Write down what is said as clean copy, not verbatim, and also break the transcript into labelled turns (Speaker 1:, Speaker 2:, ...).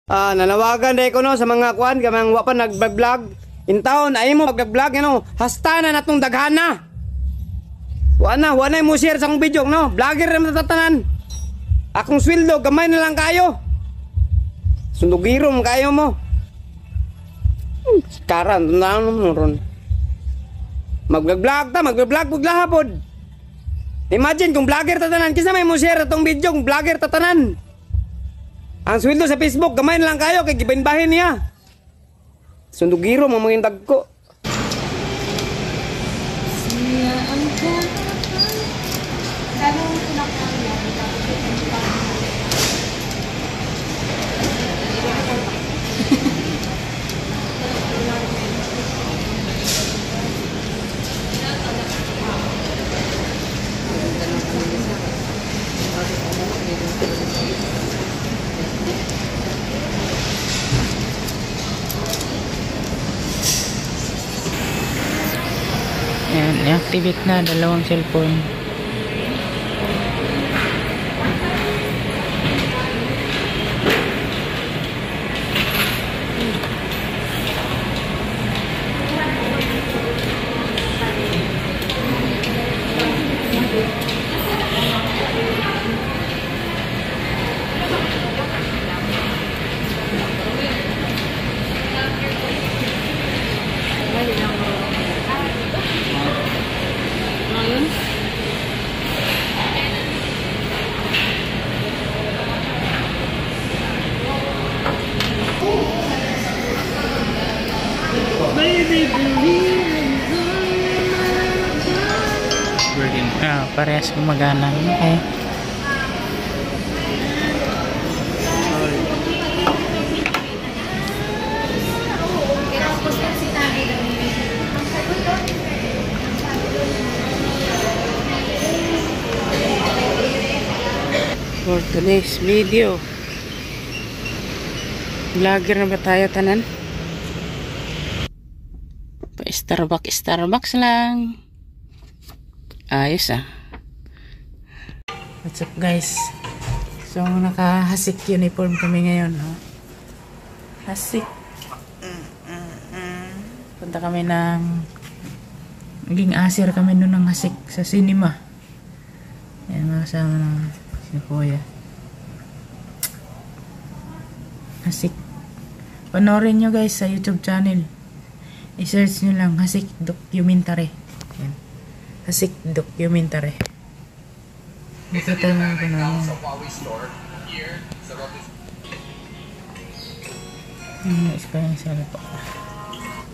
Speaker 1: Nanawagan dahil ko no sa mga kuan kamang wa pa nag-vlog. In town ay mo mag-vlog no. Hasta na natong daghana. Wa na mo share sa akong video no. Vlogger na matatanan. Akong sweldo gamay na lang kayo. Sundugirom kayo mo. Karan na mo ron. Mag-vlog maglahapod. Imagine kung vlogger tatanan kinsa may mo share atong video kung vlogger tatanan. Ang sweldo sa Facebook, gamay na lang kayo kay gibahin niya. Sundugiro mo mga dagko.
Speaker 2: Siya ang
Speaker 3: Ayan, i-activate na dalawang cellphone. Parehas gumagana. Okay. For today's video, vlogger na ba tayo tanan? Pa Starbucks lang. Ayos ah. What's up guys? So naka-hasik uniform kami ngayon, no? Hasik. Punta kami ng naging asir kami noon ng hasik sa cinema. Yan, mga kasama ng si Kuya. Hasik. Panoorin nyo guys sa YouTube channel. I-search nyo lang Hasik Documentary. Yan. Hasik Documentary. Nakita mo ko na yan. Is pa yung sala pa.